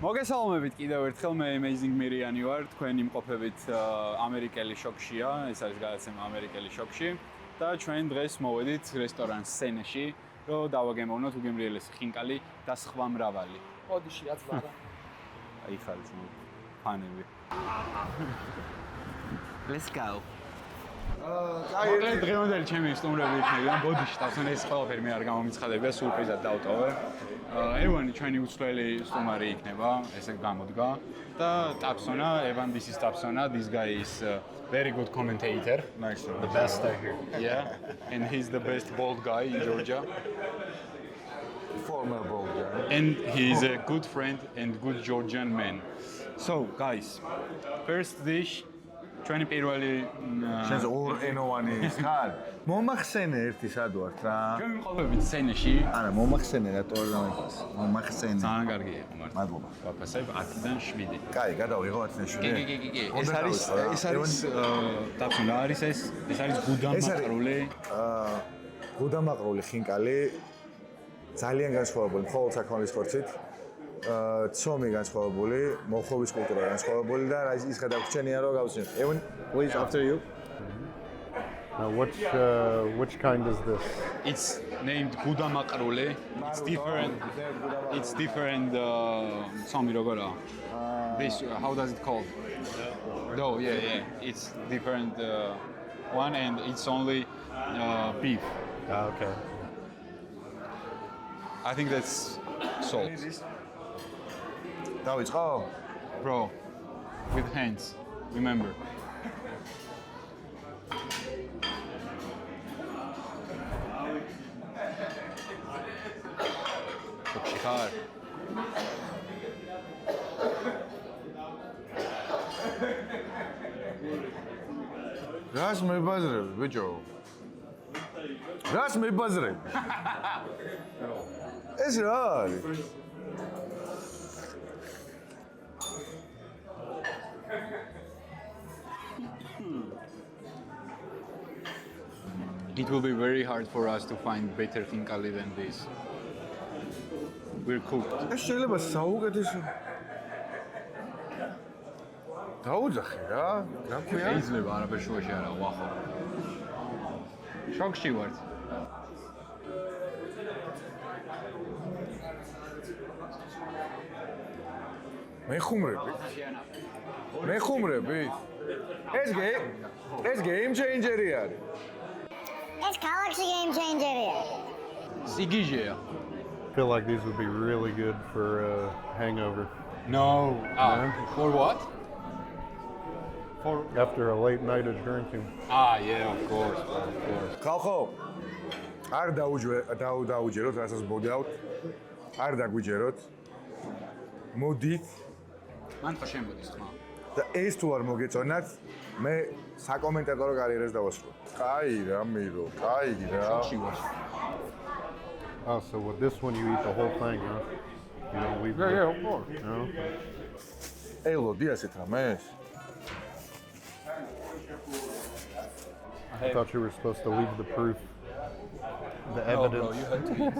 მოგესალმებით კიდევ ერთხელ მე Amazing Miriani ვარ, თქვენ იმყოფებით ამერიკელი შოქშია, ეს არის გადაცემა ამერიკელი შოქში და ჩვენ დღეს მოვედით რესტორან სცენაში, რომ დავაგემოვნოთ უგემრიელესი ხინკალი და სხვა მრავალი. ოდიში რაც ბარა. აი ხალხი ფანები. Let's go. მოკლედ დღევანდელი ჩემი სტუმრები იქნება ბოდიში თავთან ეს ყველაფერი მე არ გამომიცხადებია სურპრიზად დავტოვე. ევანი ჩვენი უცვლელი სტუმარი იქნება, ესე გამოდგა და ტაფსონა, Evan this is Tapsona, this guy is very good commentator. Nice. The best I hear. Yeah. And he's the best bald guy in Georgia. Former bald guy. And he's a good friend and good Georgian man. So, guys, first dish ჩვენი პირველი შენს ორ ენოვანი ხარ? მომახსენე ერთი სად ვართ რა? ჩვენ ვიმყოფებით სცენაში. არა, მომახსენე რატო არ დამიფას? მომახსენე. ძალიან კარგია ხომ? მადლობა. ვაფასებ 10-დან 7. კაი, გადავიღო 10-დან 7. კი. ეს არის ტაფსონა არის ეს არის გუდამაყრული. გუდამაყრული ხინკალი ძალიან განსხვავებული მხოლოდ საქონლის ხორცით. ცომი განსხვავებული, მოხობის კულტურა განსხვავებული და ის გადაგვრჩენია რომ გავცინოთ. Evan, please after you. Now which kind is this? It's named gudamaqrule. It's different. It's different ცომი როგორა? This how does it called? No, yeah. It's different one and it's only beef. Okay. I think that's salt. დავიწყო? Bro, with hands, remember. Shokshi khar. რას მებაზრებ, ბიჭო? რას მებაზრებ? ეს რა არის? It will be very hard for us to find better khinkali than this. We're cooked. ეს შეიძლება საუკეთესო. დაუძახე რა, რა ქვია? შეიძლება არაფერ შუაში არა ვახო. შოქში ვართ. მეხუმრები? ეს game changer-ი არის. It's Galaxy Game Changer. Sigijea. I feel like these would be really good for hangover. No. For what? For After a late night of drinking. Yeah, of course. ხალხო, არ დაუჯეროთ, რასაც მოდავთ. არ დაგვიჯეროთ. მოდით მან ხო შემოდის ხმა. და ეს თუ არ მოგეწონათ, მე საკომენტატორო კარიერას დავასრულებ. კაი რა მირო, კაი რა. შოქში ვარ. Oh, so with this one you eat the whole thing, huh? You don't leave Yeah, of course. No? ელოდი ასეთ რამეს? I thought you were supposed to leave the proof, the evidence. You had to eat.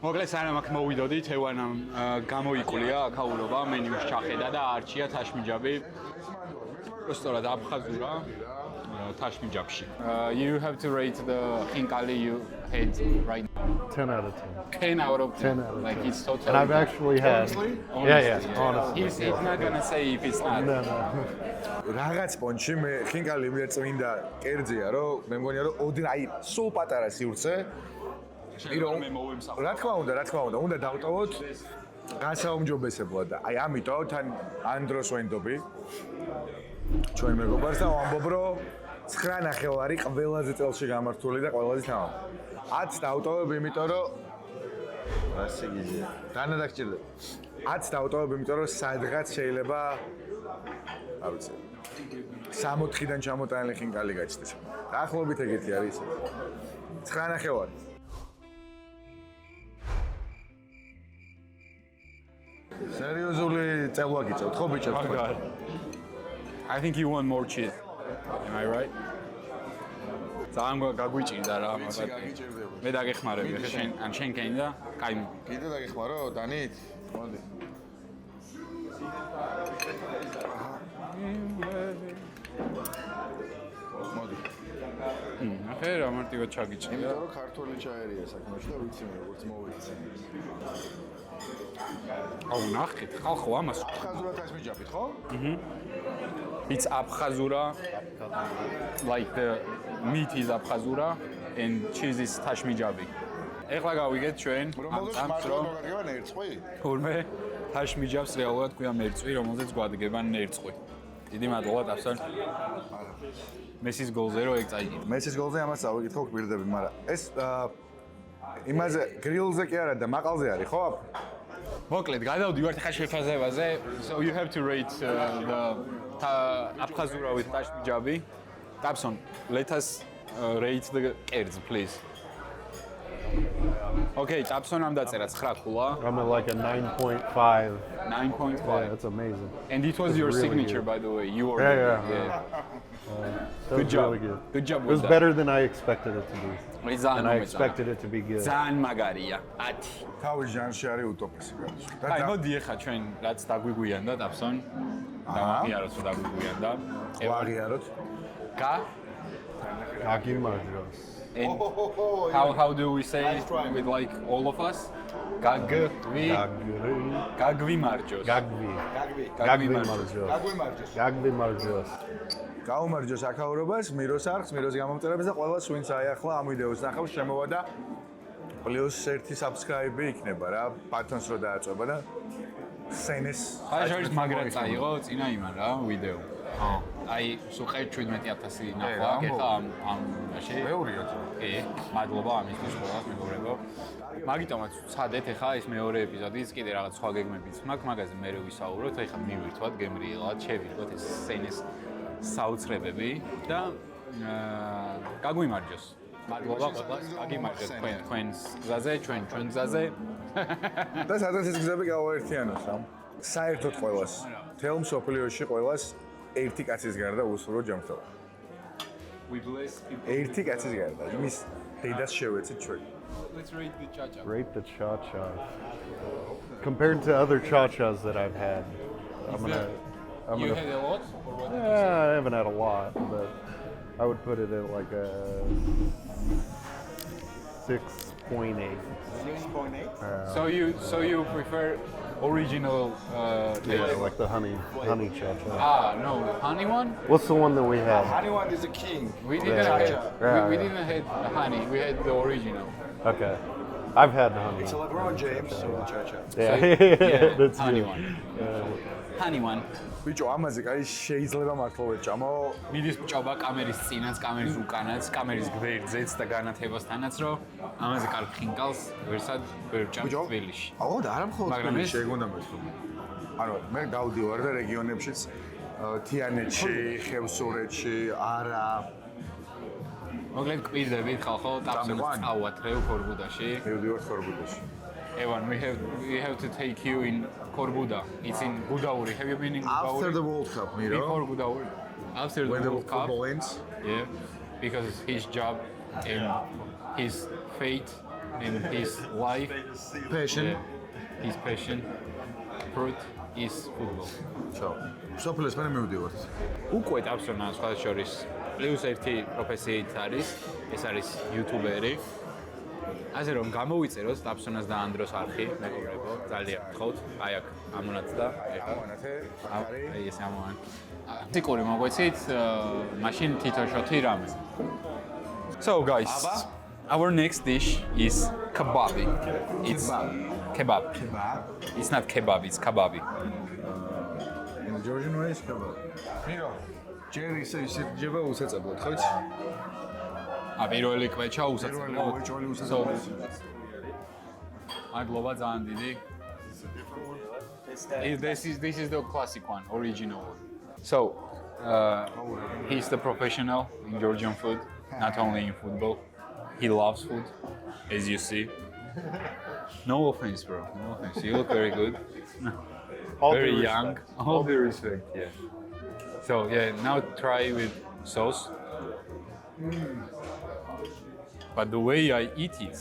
მოკლედ სანამ აქ მოვიდოდით, ევანამ გამოიკვლია აქაურობა, მენიუს ჩახედა და არჩია თაშმიჯაბი. Სწორად აფხაზურა თაშმიჯაბში. You have to rate the khinkali you had right now. 10 out of 10. 10 out of 10. 10 out of 10. Like it's totally. And I've actually had. Honestly. He's not gonna say if it's not. No. რაღაც პონჩი მე ხინკალი მე წმინდა კერძია, რომ მე მგონია რომ აი სულ პატარა სივრცე. რა თქმა უნდა დავტოვოთ გასაუმჯობესებლად და აი ამიტომ თან ანდროს ვენდობი ჩვენ მეგობარს და ვამბობ რომ 9.5 ყველაზე წელში გამართული და ყველაზე თამამი 10 დავტოვებ იმიტომ რომ რა სიგიზეა დანადაგჭირდა 10 დავტოვებ იმიტომ რომ სადღაც შეიძლება არ ვიცი 60-დან ჩამოტანილი ხინკალი გაჩნდეს დაახლოებით ეგეთი არის 9.5 სერიოზული წელვა გიწევთ ხო ბიჭო თქვენ? I think you want more cheese. Am I right? ძალიან გაგვიჭირდა რა მაგათ. მე დაგეხმარები ხე შენ ან შენ კენი და კაი. კიდე დაგეხმარო დანით? მოდი. მოდი. ნახე რა მარტივად ჩაგიჭრა. იმიტომ რომ ქართული ჩაერია საქმეში და ვიცი მე როგორც მოვიცი. აუ ნახეთ, ხალხო ამას. ხაზურად ეს მიჯაფით, ხო? It's Abkhazura. Like the meat is Abkhazura and cheese is Tashmijabi. ეხლა გავიგეთ ჩვენ რომელზეც ამს მართლა რომ მოგაგება ნერწყვი? თურმე Tashmijabs რეალურად ქვია მერწყვი, რომელზეც გვადგება ნერწყვი. დიდი მადლობა დაბსან. მესის გოლზე რო ეგ წაიგე. მესის გოლზე ამას წავიკითხო გვირდები, მაგრამ ეს იმაზე გრილზე კი არა და მაყალზე არის, ხო? მოკლედ გადავდივართ ხა შეფასებაზე. So you have to rate the Abkhazura with Tashmijabi. Dabson, let us rate the kers, please. Okay, Dabson am daწერა 9 ხულა. I'm at like a 9.5. 9.5. Yeah, that's amazing. And it was It's your really signature, good. by the way. You ordered Yeah. it. That Good was job. really good. Good job It with was that. better than I expected it to be. And I expected it to be good. ძალიან მაგარია. 10. თავის ჟანრში არის utopisi გადის. აი, მოდი ახლა ჩვენ რაც დაგვიგვიანდა, Dabson. დავაღიაროთ, რომ დაგვიგვიანდა. ვაღიაროთ. Ka? Agi Marjos. And how do we say it with like all of us? Gagvi marjos. Gagvi. Gagvi Marjos. Gagvi Marjos. გაუმარჯოს აქაურობას, მიროს არხს, მიროს გამომწერებს და ყველას ვინც აიახლა ამ ვიდეოს ნახავს, შემოვა და +1 subscribe იქნება რა, ბატონს რო დააწובה და სცენის აი შორის მაგრად წაიღო წინა იმან რა ვიდეო. ხო. აი სულ 17,000 ნახვა გეხა ამ მაშინ. მეორეა თო. კი, მადლობა ამისთვის ყველას მეგობრებო. მაგიტომაც ვცადეთ ახლა ეს მეორე ეპიზოდიც კიდე რაღაც სხვა გეგმებიც მაქვს, მაგაზე მე ვისაუბროთ, ახლა მივირთვათ გემრიელად, შევირთვათ ეს სცენის საოცრებები და გაგვიმარჯოს. მადლობა ყველას, გაგიმარჯოს თქვენს გზაზე, ჩვენ გზაზე. და სადაც ეს გზები გავაერთიანოს რა. საერთოდ ყველას, თელ მსოფლიოში ყველას ერთი კაცის გარდა უსურო ჯანმრთელობა. We bless people. ერთი კაცის გარდა, იმის დედას შევეცით ჩვენ. Let's rate the cha-cha. Rate the cha-cha. Compared to other cha-chas that I've had, I'm You gonna. had a lot or what? I haven't had a lot, but I would put it at like a 6.8. 6.8. So you prefer original taste? Like the honey cha-cha. No, the honey one. What's the one that we had? Anyone is a king. We didn't Yeah. have. Yeah, We yeah. didn't have the honey. We had the original. Okay, I've had the honey. LeBron James so cha-cha. Yeah, that's honey good. one. Honey one. ბიჭო, ამაზე კაი შეიძლება მართლა ვეჭამო. მიდის ჭობა კამერის წინაც, კამერის უკანაც, კამერის გვერდზეც და განათებასთანაც, რომ ამაზე კარგ ხინკალს ვერსად ვერ ჭამს თბილისში. აუ და არა მხოლოდ მაგრამ ეს- შეგონდა მესო. ანუ მე გავდივარ და რეგიონებშიც თიანეთში, ხევსურეთში, არა მოკლედ კვირდებით ხალხო, ტაბსონს Number one. წავათ რეუ ქორბუდაში. მივდივარ ხორბუდაში. Evan, we have to take you in Korbuda. It's in Gudauri. Have you been in Gudauri? After the World Cup, Miro, Before Gudauri. After the when the World Cup. football ends, Yeah, because his job and his fate and his life, passion. yeah, his passion, fruit is football. So, სოფლეს მე მივდივართ. უკვე ტაბსონა სხვა შორის პლუს ერთი პროფესიით არის, ეს არის იუთუბერი. ასე რომ გამოვიწეროთ ტაბსონას და ანდროს არხი, მეგობრებო, ძალიან გთხოვთ. აი აქ ამონათდა, ეხლა ამონათე, აი ეს ამოვან. ტიკური მოგვეცით, მაშინ თითო შოთი რამე. So guys, our next dish is kebabi. It's kebab. It's not kebab, it's kebabi. In Georgian way is kebab. Miro, ჯერ ისე ისრჯება უსაწებოდ, ხო იცი? პირველი კვეჩა უსაწებო. პირველი უსაწებო. So, მადლობა ძალიან დიდი. This is the classic one, original one. So, he's the professional in Georgian food, not only in football. He loves food, as you see. No offense, bro. No offense. You look very good. Very due young. respect. All due respect. Yeah. So yeah, now try with sauce. But the way I eat it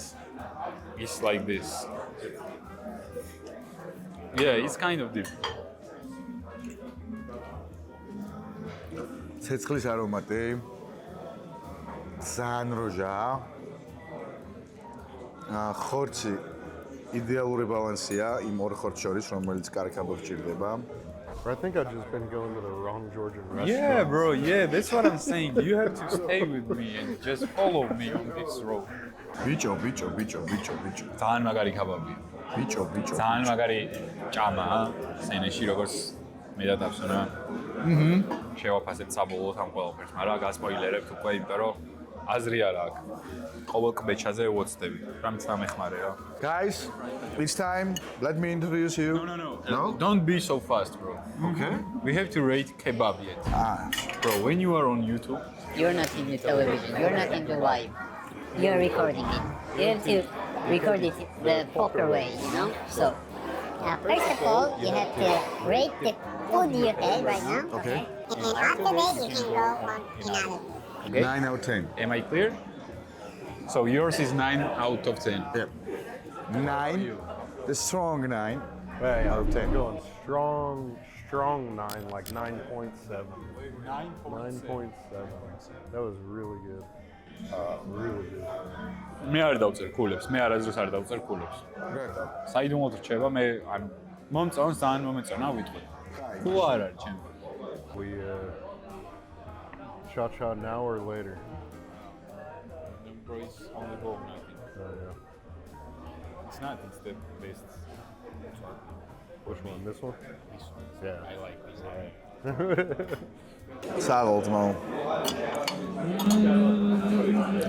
is like this. Yeah, it's kind of deep. ცეცხლის არომატი. ძალიან როჟაა. ხორცი იდეალური ბალანსია იმ ორ ხორცს შორის, რომელიც კარგად გჭირდება. I think I've just been going to the wrong Georgian restaurant. Yeah, bro. Yeah, that's what I'm saying. You have to stay with me and just follow me on this road. ბიჭო. ძალიან მაგარი ქაბაბია. ბიჭო. ძალიან მაგარი ჭამაა სენეში, როგორც მე და დავსონა. შევაფასებ საბოლოოდ ამ ყველაფერს, მაგრამ გასპოილერებთ უკვე, იმიტომ რომ აზრი არ აქვს. ყოველ კბეჩაზე უოცდები. რამც დამეხმარე რა. Guys, it's time. Let me introduce you. No? Don't be so fast, bro. Okay. We have to rate kebab yet. Bro, when you are on YouTube, You're not in the television. You're not in the live. You're recording it. You have to record it the proper way, you know? So, First of all, you have to rate the food you had right now. Okay. And after that, you can go on another. okay? 9 out of 10. Am I clear? So yours is 9 out of 10. Yeah. 9. The strong 9 Yeah, out of 10. Going strong 9, like 9.7. 9.7. That was really good. Really good. მე არ დავწერ ქულებს, მე არასდროს არ დავწერ ქულებს. საიდუმლოდ რჩება, მე ან მომწონს ძალიან მომეწონა ვიტყვი. თუ არ არის ჩემ. We cha-cha now or later? Bro, it's on the go, I think. Yeah. It's not, it's the best. Which one? This one? This one. Yeah. I like this. საღოლთმო.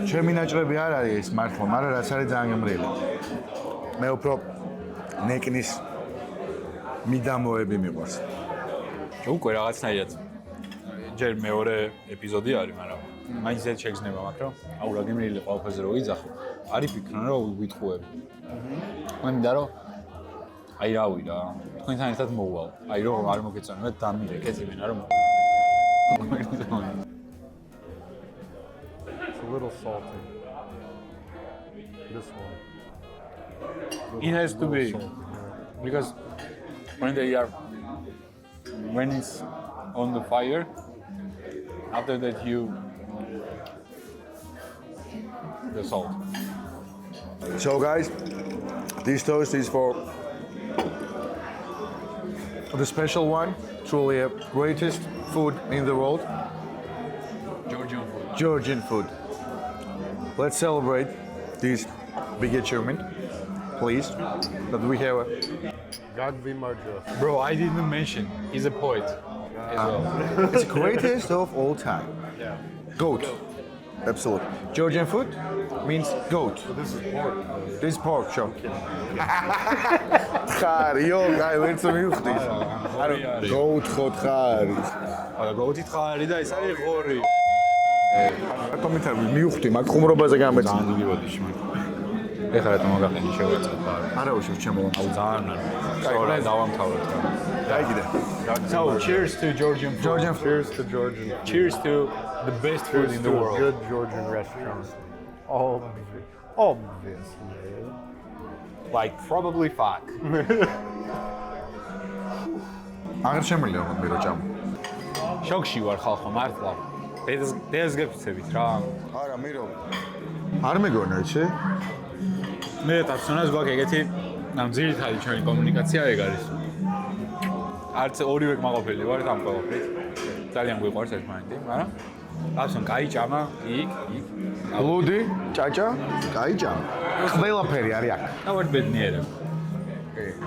ჩემი ნაჭრები არ არის ეს მართლა, მაგრამ რაც არის ძალიან გემრიელი. მე უფრო ნეკნის მიდამოები მიყვარს. უკვე რაღაცნაირად ჯერ მეორე ეპიზოდი არის, მაგრამ მაინც ეს შეგრძნება მაქვს, რომ აუ რა გემრიელი ყველაფერზე რო ვიძახო. არის ფიქრობ, რომ ვიტყუები. მე მინდა რომ აი რავი რა, თქვენთან ერთად მოვალ. აი რომ არ მოგეწონებათ დამირეკ ეს იმენა რომ It's a little salty. This one. It has to be because when it's on the fire, after that the salt. So guys, this toast is for the special one, truly the greatest food in the world, Georgian food. Let's celebrate this big achievement, please, that we have. God be my just. Bro, I didn't mention he's a poet as well. It's the greatest of all time. Yeah. Goat. Absolutely. Georgian food means goat. This is pork. This is pork, sure. ხარიო, აი ვერც მივხვდის. არა, goat ხოთ ხარი. არა, გოუთი თხარი და ეს არის ღორი. რატომით არ მივხვდი, მაგ ხუმრობაზე გამეცი. ძალიან დიდი ბოდიში მაგ. ეხლა რატომ მაგახენი შევეწყოთ ბარი. არა უშევ ჩემო. აუ ძალიან არ. სწორად დავამთავრეთ. დაიგიდე. So, cheers to Georgian food. Georgian food. Cheers to Georgian. Cheers to the best food Cheers in to the a world. good Georgian restaurant. Obviously. Like probably fuck. აღარ შემიძლია მე რო ჭამ. შოქში ვარ ხალხო მართლა. დედას გეფიცებით რა. არა, მირო. არ მეგონა იცი? მე პერსონაჟ გვაქვს ეგეთი ამ ძირითადი ჩვენი კომუნიკაცია ეგ არის. არც ორივე კმაყოფილი ვარ ამ ყველაფრით. ძალიან გვიყვარს ერთმანეთი, მაგრამ აბსოლუტურად კაი ჭამა იქ. ლუდი, ჭაჭა, კაი ჭამა. ყველაფერი არის აქ. და ვარ ბედნიერები.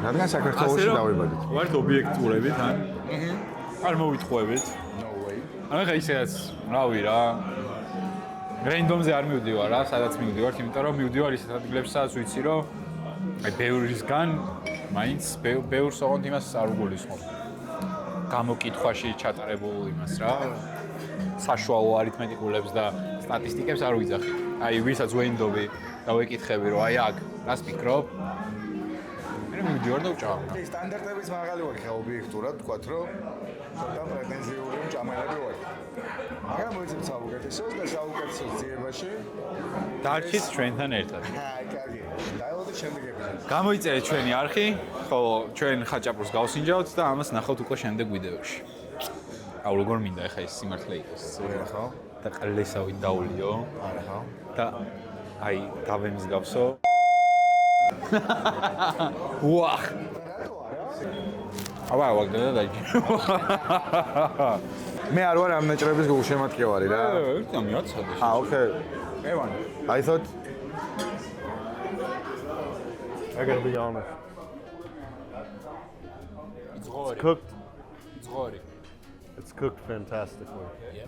რადგან საქართველოში დავიბადეთ. ვართ ობიექტურებით, ან? არ მოვიტყუებით. No way. ანუ ხა ისედაც, რავი რა. რენდომზე არ მივდივარ რა, სადაც მივდივარ, იმიტომ რომ მივდივარ ისეთ ადგილებში, სადაც ვიცი რომ აი ბევრისგან მაინც ბევრს ოღონდ იმას არ უგულისხმობ. გამოკითხვაში ჩატარებულ იმას რა. საშუალო არითმეტიკულებს და სტატისტიკებს არ ვიძახი. აი ვისაც ვენდობი და ვეკითხები რომ აი აქ რას ფიქრობ? მე მივდივარ და ვჭამ. სტანდარტების მაღალი ვარ ხა ობიექტურად თქვათ რომ ცოტა პრეტენზიული მჭამელები ვარ. მაგრამ მოიცემ საუკეთესოს და საუკეთესოს ძიებაში დარჩით ჩვენთან ერთად. კარგი. დაელოდეთ გამოიწერეთ ჩვენი არხი, ხოლო ჩვენ ხაჭაპურს გავსინჯავთ და ამას ნახავთ უკვე შემდეგ ვიდეოში. აუ როგორ მინდა ეხა ეს სიმართლე იყოს. ხო? და ყლესავით დაულიო. არა ხო? და აი დავემსგავსო. ვახ. აბა ვაგდა დაიჯი. მე არ ვარ ამ ნაჭრების გულშემატკივარი რა. ერთი მიაცადე. Okay. ევან. I thought I gotta be honest. It's ღორი. Cooked. It's ღორი. It's cooked fantastically. Yeah.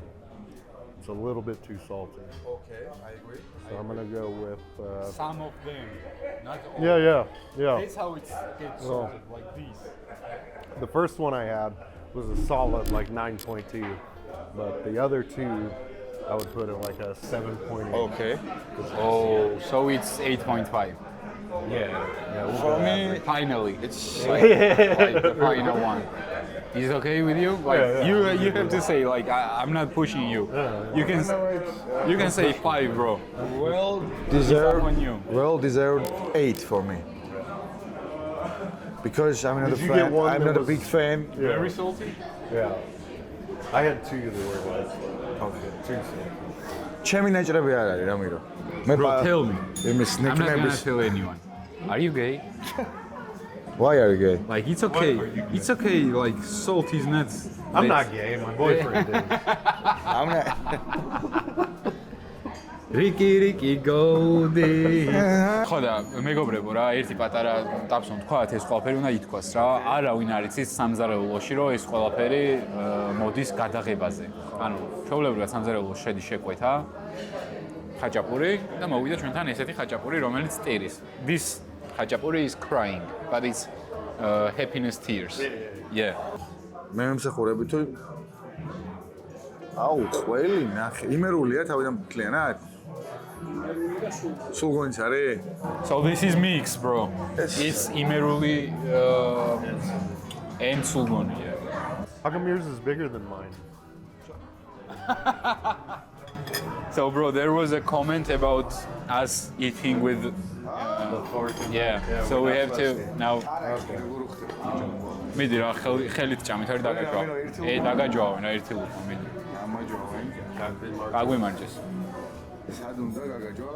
It's a little bit too salty. Okay, I agree. So I'm gonna go with. Some of them. Not all. Yeah. That's how it gets Well. salted, like this. The first one I had was a solid like 9.2, but the other two I would put it like a 7.8. Okay. Oh, so it's 8.5. Yeah. For me, finally, it's like the final one. Is it okay with you? Like you have to say like I'm not pushing you. You can say 5, bro. Well Deserved. on you. Well deserved 8 for me. Because I'm not Did a you fan. get one I'm that not a was- big fan. Very salty. Yeah. I had two that were like too salty. ჩემი ნაჭრები არ არის რამირო. მე Bro, tell me. იმის I'm not gonna ნიკნების tell anyone. Are you gay? Why are you gay? Like it's okay. It's okay. Like salt is not. I'm not gay. My boyfriend is. I'm not. Riki godi. ხოდა მეგობრებო რა, ერთი პატარა ტაფსონ თქვათ ეს ყველაფერი უნდა ითქვას რა. არავინ არ იცის სამზარეულოში რომ ეს ყველაფერი მოდის გადაღებაზე. ანუ ჩვეულებრივად სამზარეულოში შედის შეკვეთა ხაჭაპური და მოვიდა ჩვენთან ესეთი ხაჭაპური რომელიც ტირის. This ხაჭაპური is crying, but it's happiness tears. Yeah. მე მსახურები თუ აუ, ყველი ნახე. იმერულია თავიდან კლიანად? სულ გონიც არის? So this is mix, bro. It's imeruli and sulgoni. Yeah. How come yours is bigger than mine? So, bro, there was a comment about us eating with. The fork. Yeah. So we have to now. მიდი რა ხელით ჭამით არის დაგაჯვა. დაგაჯვავენ რა ერთი ლუყა მიდი. ამაჯოვენ. აგვიმარჯეს. სად უნდა გაგაჯვა?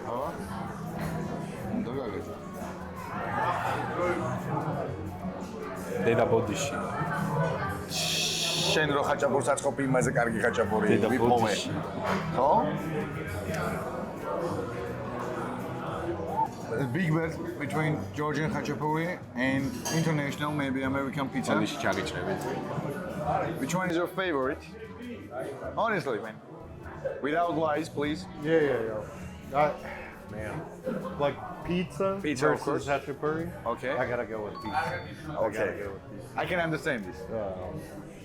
ხო? უნდა გაგაჯვა. დედა ბოდიში. შენ რო ხაჭაპურს აწყობ იმაზე კარგი ხაჭაპური დედა ვიპოვე. ბოდიში. ხო? The big bet between Georgian khachapuri and international, maybe American pizza. ბოდიში ჩაგიჭრებით. Which one is your favorite? Honestly, man. Without lies, please. Yeah. Man, like pizza, Pizza, of versus course. hachapuri. Okay. I gotta go with pizza. I Okay. gotta go with pizza. I can understand this,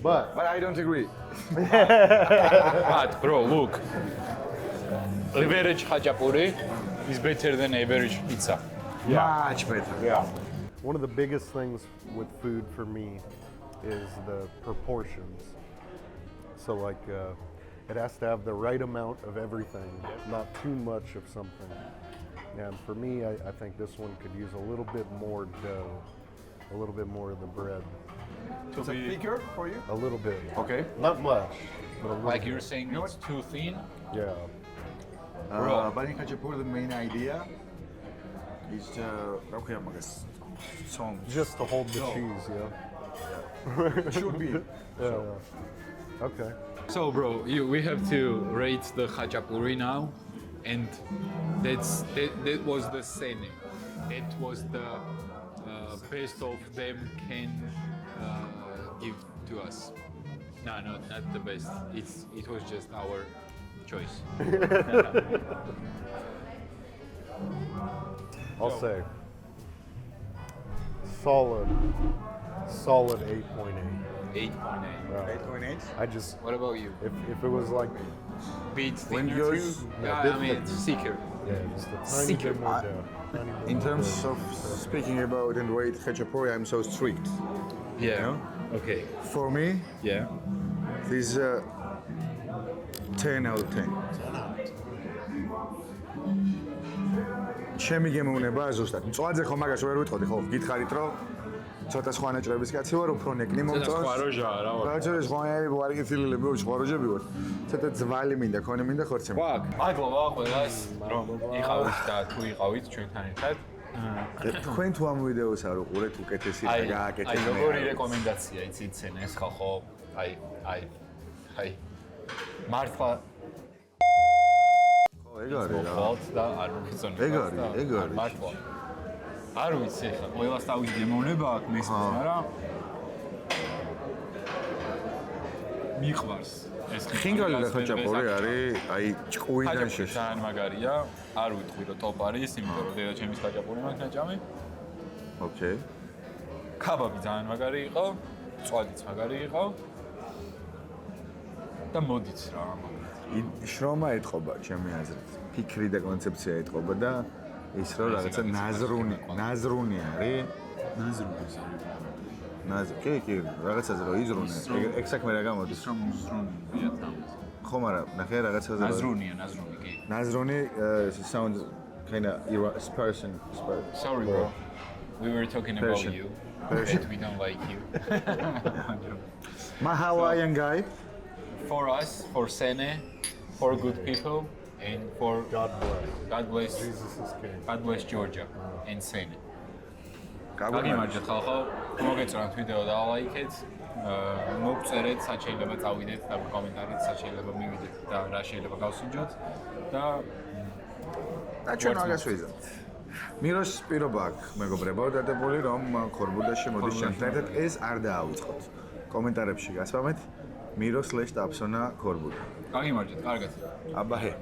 But but I don't agree. But, bro, look. Average khachapuri is better than average pizza. Much better. yeah, one of the biggest things with food for me is the proportions. So like, it has to have the right amount of everything, not too much of something. And for me, I think this one could use a little bit more dough, a little bit more of the bread, It's a thicker for you? a little bit. Okay. Not much, but a little Like bit. you're saying it's too thin. Yeah. But in khachapuri, the main idea is okay, Just to hold the cheese, yeah. should be. Yeah. Okay. So, bro, we have to rate the khachapuri now, and that was the scene. That was the best of them can give to us. No, not the best. It was just our choice. I'll say solid 8.8. 8.8. 8.8. I just What about you? if it was like Bit When thinner yours- too? Yeah, Yeah, bit I mean, thick. it's thicker. just a tiny Secret. bit more dough. Tiny bit In more terms dough. of speaking about and weight khachapuri, I'm so strict. Yeah. No? Okay. For me, Yeah. this is 10 out of 10. ჩემი გემოვნება ზუსტად. მწვაძე ხო მაგას ვერ ვიტყოდი, ხო, გითხარით რომ ცოტა სხვა ნაჭრების კაცი ვარ, უფრო ნეკნი მომწონს. სხვა როჟაა რა ვარ. გაჩერეს ხვაიები ვარგითილები, სხვა როჟები ვარ. ცოტა ძვალი მინდა, ქონი მინდა ხორცემ. ვაკ, მადლობა ყველას, რომ იყავით და თუ იყავით ჩვენთან ერთად. თქვენ თუ ამ ვიდეოს არ უყურეთ, უკეთესი და გააკეთეთ. აი, როგორი რეკომენდაცია იცით სცენა ეს ხალხო? აი. მართლა ეგ არის რა. ხვალთ და არ მოგიწონებთ. ეგ არის. მართლა. არ ვიცი ხა, ყველას თავის გემოვნება აქვს მესმის, მაგრამ მიყვარს ეს ხინგალი და ხაჭაპური არის, აი ჭკუიდან შეშ. ძალიან მაგარია. არ ვიტყვი რომ ტოპ არის, იმიტომ რომ დედაჩემის ხაჭაპური მაქვს ნაჭამი. ოკეი. კაბაბი ძალიან მაგარი იყო, წვადიც მაგარი იყო. და მოდიც რა. შრომა ეთყობა ჩემი აზრით. ფიქრი და კონცეფცია ეთყობა და ის რომ რაღაცა ნაზრუნი არის. კი, რაღაცაზე რომ იზრუნე. ეგ საქმე რა გამოდის? რომ უზრუნია თამას. ხო, მაგრამ ნახე რაღაცაზე. ნაზრუნი კი. Nazroni sounds kind of person. Sorry bro. We were talking about Persian. you. Persian. We don't like you. My Hawaiian guy. For us, for Sene, for good people, and for God bless. God bless, Jesus is king. God bless Georgia and Sene. გაგიმარჯვეთ. გაგიმარჯვეთ ხალხო, მოგეწონათ ვიდეო და ლაიქეთ. მოგწერეთ, სად შეიძლება წავიდეთ და კომენტარით, სად შეიძლება მივიდეთ და რა შეიძლება გავსინჯოთ და ჩვენ მაგას ვიზამთ. მიროს პირობა აქვს მეგობრებო დადებული რომ ხორბუდაში მოდის ჩემთან ერთად ეს არ დაავიწყოთ. კომენტარებში გასვამეთ მირო/ტაფსონა ხორბუდა. გაგიმარჯვეთ, კარგად. აბა ჰე